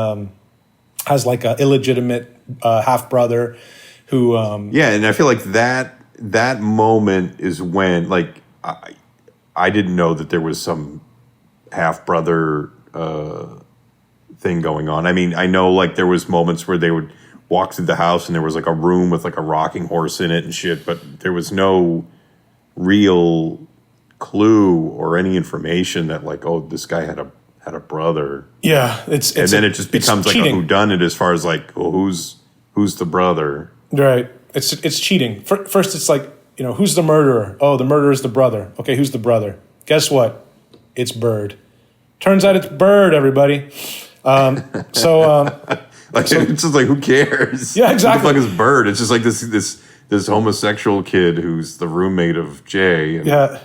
has like a illegitimate, half brother who and I feel like that moment is when like I didn't know that there was some half brother thing going on. I mean, I know like there was moments where they would walk through the house and there was like a room with like a rocking horse in it and shit, but there was no real clue or any information that like, oh, this guy had had a brother. Yeah, it's And then it just becomes like cheating. a whodunit as far as like, well, who's the brother? Right. It's cheating. First, it's like, who's the murderer? Oh, the murderer is the brother. Okay, who's the brother? Guess what? It's Bird. Turns out it's Bird, everybody. It's just like, who cares? Yeah, exactly. What the fuck is Bird? It's just like this homosexual kid who's the roommate of Jay. And, Yeah.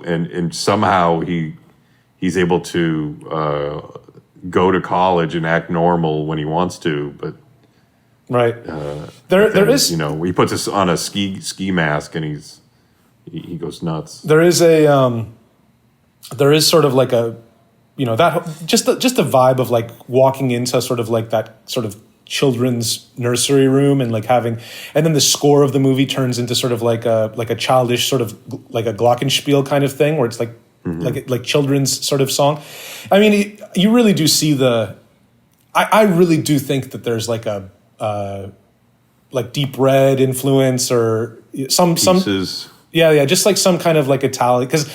And somehow he's able to go to college and act normal when he wants to, but Right. There is he puts us on a ski mask and he goes nuts. there is sort of like a that just the vibe of like walking into sort of like that sort of children's nursery room and like having, and then the score of the movie turns into sort of like a childish sort of like a glockenspiel kind of thing where it's like like children's sort of song. I mean, you really do see I really do think that there's like a like Deep Red influence or some Pieces. yeah, just like some kind of like Italian, because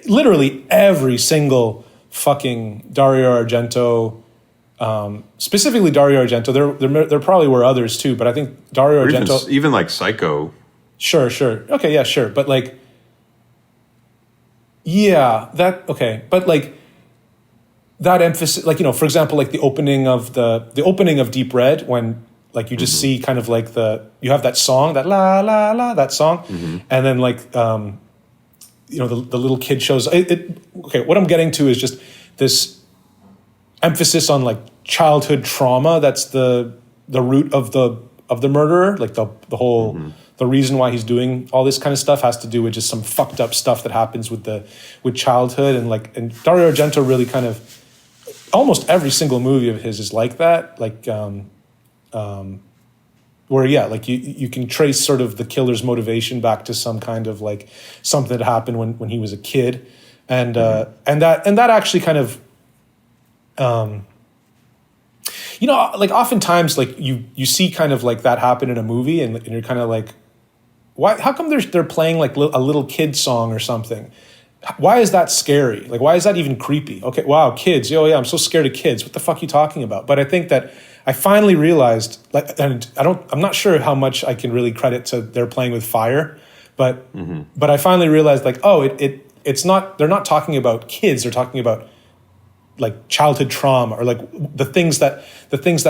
literally every single fucking Dario Argento, specifically Dario Argento, there probably were others too, but I think Dario Argento, even like Psycho. Sure, okay, yeah, sure, but like, yeah, but like that emphasis, like for example, like the opening of Deep Red, when like you just see kind of like you have that song, that la la la, that song, and then like the little kid shows okay, what I'm getting to is just this emphasis on like childhood trauma. That's the root of the murderer. Like the whole the reason why he's doing all this kind of stuff has to do with just some fucked up stuff that happens with childhood, and Dario Argento really kind of, almost every single movie of his is like that. Like where like you can trace sort of the killer's motivation back to some kind of like something that happened when he was a kid, and that actually kind of like oftentimes like you see kind of like that happen in a movie, and you're kind of like, why? How come they're playing like a little kid song or something? Why is that scary? Like, why is that even creepy? Okay, wow, kids. Oh yeah, I'm so scared of kids. What the fuck are you talking about? But I think that I finally realized, like, and I'm not sure how much I can really credit to they're playing with fire, but I finally realized, like, oh, it's not. They're not talking about kids. They're talking about like childhood trauma, or like the things that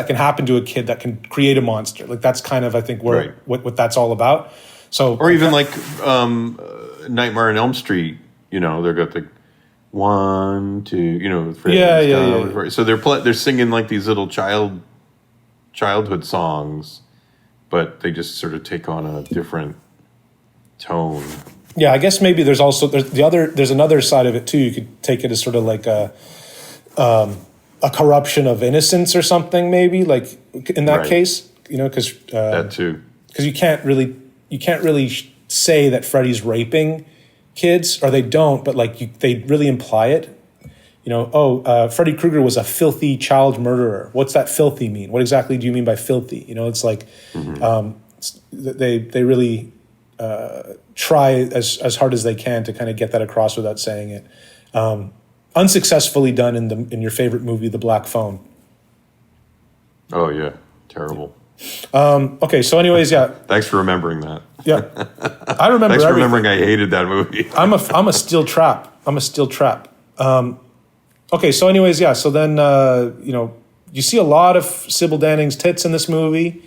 can happen to a kid that can create a monster. Like that's kind of, I think, where what that's all about. So, or even like Nightmare on Elm Street. They've got the 1, 2. Yeah. So they're singing like these little childhood songs, but they just sort of take on a different tone. Yeah, I guess maybe there's another side of it too. You could take it as sort of like a corruption of innocence or something, maybe, like in that case, because that too, because you can't really say that Freddy's raping kids, or they don't, but like they really imply it. Freddy Krueger was a filthy child murderer. What's that filthy mean? What exactly do you mean by filthy? It's like they really try as hard as they can to kind of get that across without saying it. Unsuccessfully done in your favorite movie, The Black Phone. Oh yeah, terrible. Okay, so anyways, yeah. Thanks for remembering that. Yeah, I remember. Thanks for everything. remembering I hated that movie. I'm a steel trap. Okay, so anyways, yeah. So then you see a lot of Sybil Danning's tits in this movie,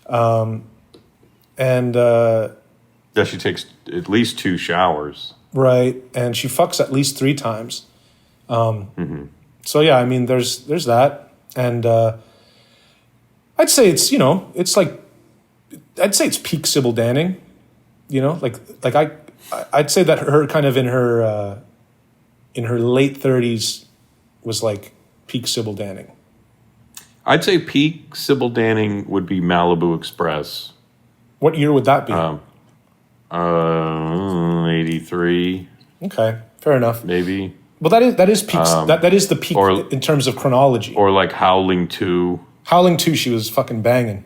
and yeah, she takes at least 2 showers. Right, and she fucks at least 3 times. So yeah, I mean, there's that, and I'd say it's I'd say it's peak Sybil Danning, I'd say that her kind of in her late 30s was like peak Sybil Danning. I'd say peak Sybil Danning would be Malibu Express. What year would that be? 83. Okay, fair enough. Maybe. Well, that is peak. That is the peak in terms of chronology. Or like Howling 2. Howling 2, she was fucking banging.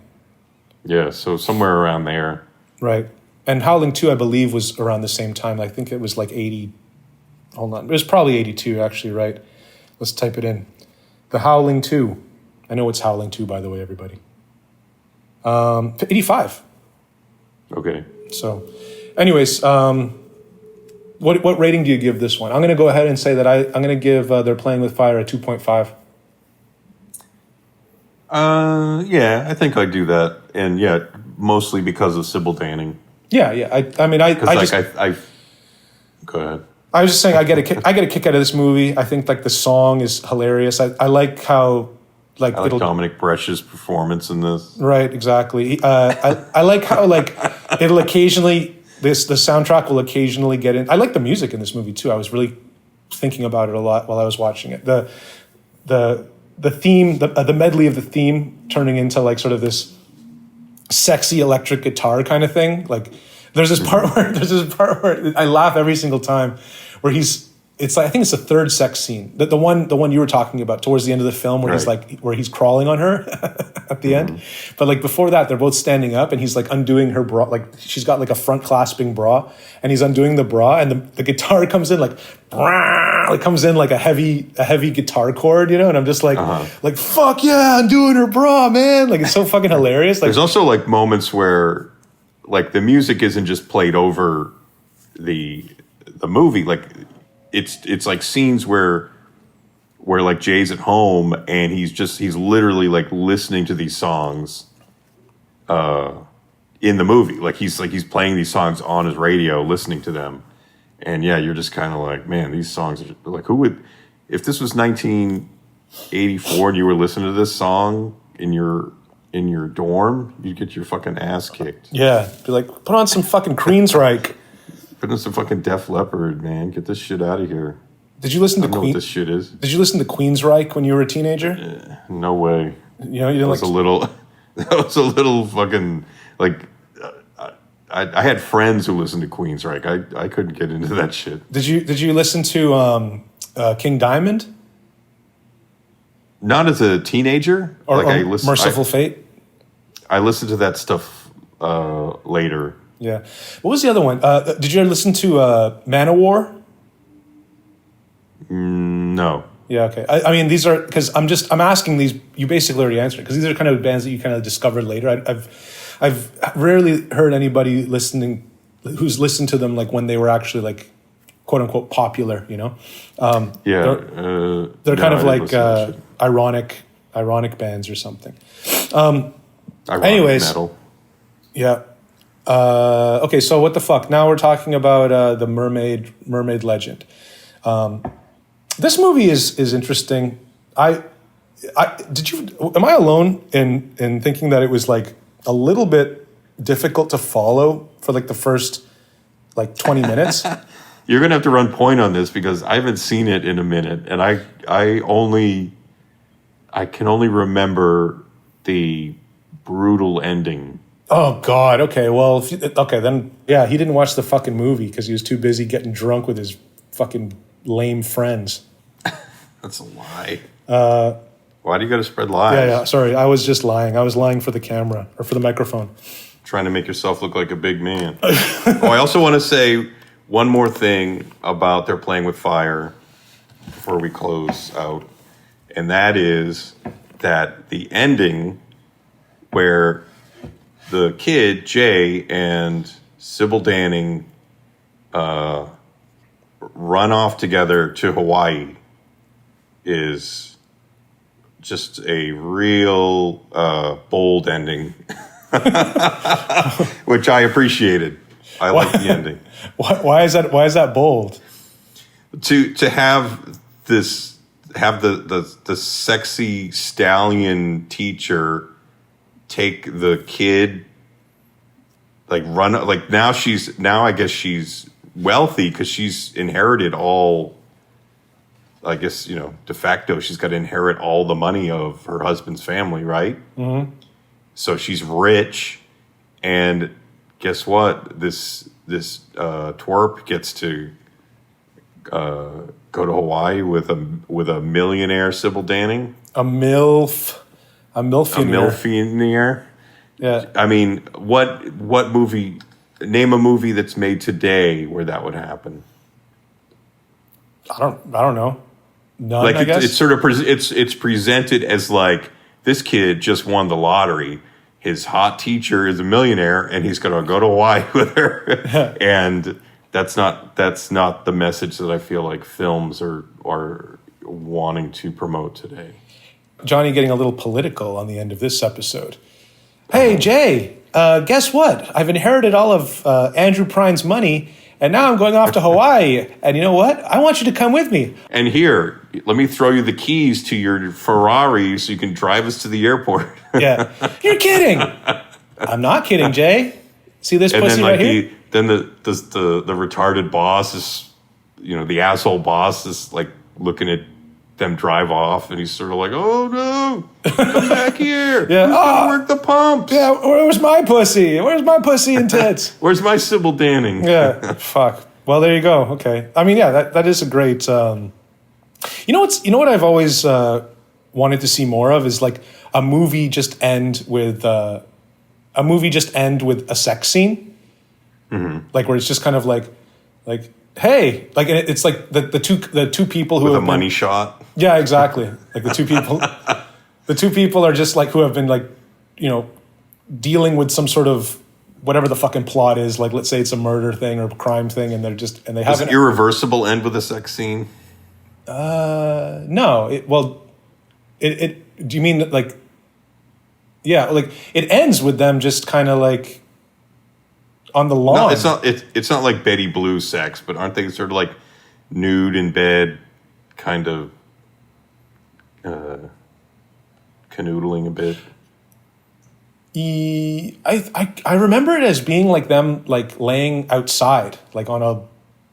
Yeah, so somewhere around there. Right. And Howling 2, I believe, was around the same time. I think it was like 80. Hold on. It was probably 82, actually, right? Let's type it in. The Howling 2. I know it's Howling 2, by the way, everybody. 85. Okay. So, anyways, what rating do you give this one? I'm going to go ahead and say that I'm going to give They're Playing with Fire a 2.5. Yeah, I think I'd do that. And yeah, mostly because of Sybil Danning. Yeah. I mean, I just... Go ahead. I was just saying, I get a kick out of this movie. I think like the song is hilarious. I like how like I like Dominic Bresch's performance in this. Right, exactly. I like how like it'll occasionally the soundtrack will occasionally get in. I like the music in this movie too. I was really thinking about it a lot while I was watching it. The theme, the medley of the theme turning into like sort of this sexy electric guitar kind of thing. Like there's this part where I laugh every single time where it's like, I think it's the third sex scene. The one you were talking about towards the end of the film where he's crawling on her at the end. But like before that, they're both standing up and he's like undoing her bra. Like she's got like a front clasping bra and he's undoing the bra and the guitar comes in like, it comes in like a heavy guitar chord, you know? And I'm just like, like, fuck yeah, undoing her bra, man. Like it's so fucking hilarious. Like, there's also like moments where like the music isn't just played over the movie. Like it's like scenes where like Jay's at home and he's literally like listening to these songs in the movie. Like he's playing these songs on his radio, listening to them. And yeah, you're just kind of like, man, these songs are like, who would, if this was 1984 and you were listening to this song in your dorm, you'd get your fucking ass kicked. Yeah, be like, put on some fucking Queensryche. Put in some fucking Def Leppard, man. Get this shit out of here. Did you listen to I don't know what this shit is. Did you listen to Queensryche when you were a teenager? No way. You know, you didn't that was a little fucking like. I had friends who listened to Queensryche. I couldn't get into that shit. Did you listen to King Diamond? Not as a teenager. Or I listened, Merciful Fate? I listened to that stuff later. Yeah. What was the other one? Did you ever listen to Manowar? No. Yeah, okay. I mean, these are, because I'm asking these, you basically already answered it, because these are kind of bands that you kind of discovered later. I've rarely heard anybody who's listened to them like when they were actually like, quote unquote, popular, you know? They're kind of like ironic bands or something. Anyways. Metal. Yeah. Okay, so what the fuck? Now we're talking about the Mermaid Legend. This movie is interesting. Am I alone in thinking that it was like a little bit difficult to follow for like the first like 20 minutes? You're gonna have to run point on this because I haven't seen it in a minute, and I can only remember the brutal ending. Oh God. Okay. Well. Then. Yeah. He didn't watch the fucking movie because he was too busy getting drunk with his fucking lame friends. That's a lie. Why do you got to spread lies? Yeah. Sorry, I was just lying. I was lying for the camera or for the microphone. Trying to make yourself look like a big man. I also want to say one more thing about They're Playing with Fire before we close out, and that is that the ending where the kid, Jay, and Sybil Danning run off together to Hawaii is just a real bold ending, which I appreciated. I like the ending. Why is that bold? To have this, the sexy stallion teacher take the kid, like run, like now I guess she's wealthy because she's inherited all, I guess, you know, de facto she's got to inherit all the money of her husband's family, right? Mm-hmm. So she's rich, and guess what? This twerp gets to go to Hawaii with a millionaire Sybil Danning, a milfionaire. Yeah. I mean, what movie? Name a movie that's made today where that would happen. I don't know. none, Like I guess. it's sort of it's presented as like this kid just won the lottery. His hot teacher is a millionaire, and he's going to go to Hawaii with her. And that's not the message that I feel like films are wanting to promote today. Johnny getting a little political on the end of this episode. Hey, Jay, guess what? I've inherited all of Andrew Prine's money, and now I'm going off to Hawaii. And you know what? I want you to come with me. And here, let me throw you the keys to your Ferrari so you can drive us to the airport. Yeah. You're kidding. I'm not kidding, Jay. See this pussy right here? Then the retarded boss is, the asshole boss is like looking at them drive off, and he's sort of like, "Oh no, come back here! Yeah, work the pumps. Yeah, where's my pussy? Where's my pussy and tits? Where's my Sybil Danning?" Yeah, fuck. Well, there you go. Okay, I mean, yeah, that is a great. You know what I've always wanted to see more of is like a movie just end with a sex scene, like where it's just kind of like. Hey, like it's like the two people who with have a money shot. Yeah, exactly. Like the two people are just like who have been like, dealing with some sort of whatever the fucking plot is. Like, let's say it's a murder thing or a crime thing, and they have an irreversible end with a sex scene. No. Do you mean like? Yeah, like it ends with them just kind of like. On the lawn. No, it's not like Betty Blue sex, but aren't they sort of like nude in bed, kind of canoodling a bit? I remember it as being like them like laying outside, like on a.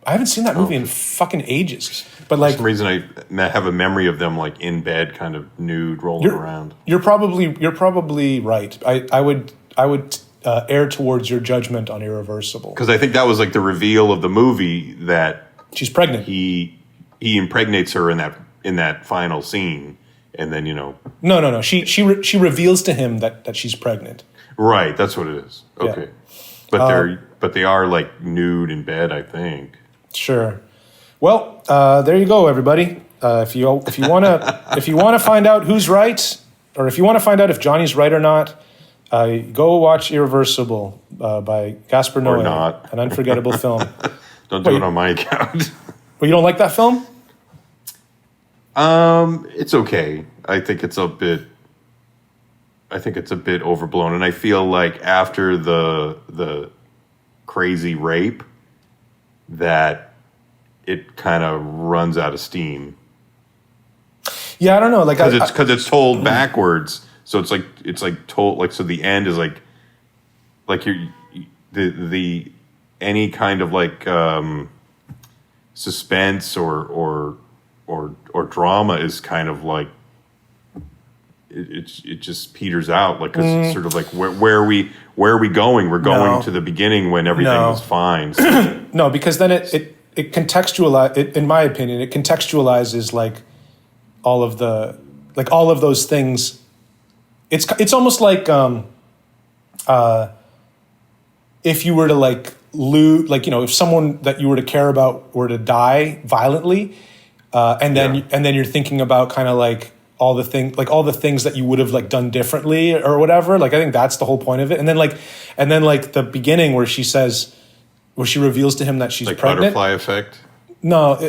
I haven't seen that movie in fucking ages, but like for some reason I have a memory of them like in bed, kind of nude, rolling around. You're probably right. I would err towards your judgment on Irreversible, because I think that was like the reveal of the movie that she's pregnant. He impregnates her in that final scene, and then No. She reveals to him that she's pregnant. Right, that's what it is. Okay, yeah. but they are like nude in bed, I think. Sure. Well, there you go, everybody. If you wanna find out who's right, or if you want to find out if Johnny's right or not. Go watch Irreversible by Gaspar Noé. Or not. An unforgettable film. Don't do it on my account. Well, you don't like that film? It's okay. I think it's a bit overblown, and I feel like after the crazy rape, that it kind of runs out of steam. Yeah, I don't know. Like because it's told backwards. So it's like told like, so the end is like the any kind of like suspense or drama is kind of like it just peters out, like, cause it's sort of like where are we going? We're going to the beginning when everything was fine. So. No, because then it contextualize, in my opinion, it contextualizes like all of those things. It's almost like if you were to like lose, like, if someone that you were to care about were to die violently, and then you're thinking about kind of like all the things that you would have like done differently or whatever. Like, I think that's the whole point of it. And then like the beginning where she reveals to him that she's like pregnant. Butterfly effect. No,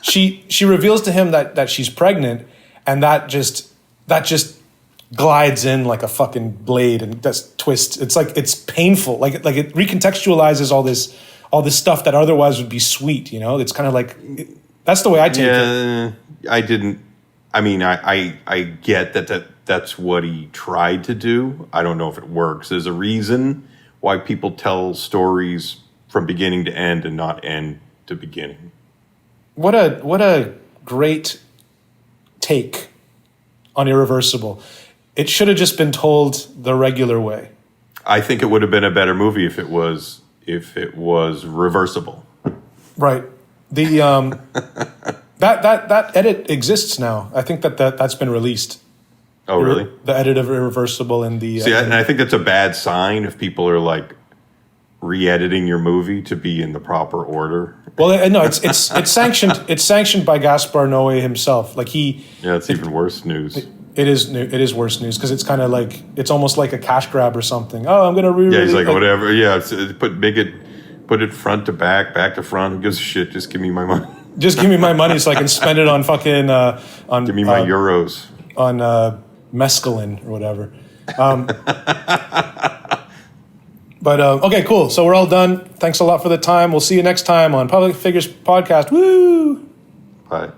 she reveals to him that she's pregnant, and that just glides in like a fucking blade and just twists. It's like, it's painful. Like it recontextualizes all this stuff that otherwise would be sweet. It's kind of like that's the way I take it. I get that's what he tried to do. I don't know if it works. There's a reason why people tell stories from beginning to end and not end to beginning. What a great take on Irreversible. It should have just been told the regular way. I think it would have been a better movie if it was reversible. Right. The that edit exists now. I think that's been released. Oh, really? The edit of Irreversible in the. And I think that's a bad sign if people are like re-editing your movie to be in the proper order. Well, no, it's sanctioned. It's sanctioned by Gaspar Noé himself. Like it's even worse news. It is worse news because it's kind of like it's almost like a cash grab or something. Oh, I'm gonna Yeah, he's like whatever. Yeah, put it front to back to front. Who gives a shit? Just give me my money. Just give me my money so I can spend it on fucking on. Give me my euros on mescaline or whatever. But okay, cool. So we're all done. Thanks a lot for the time. We'll see you next time on Public Figures Podcast. Woo! Bye.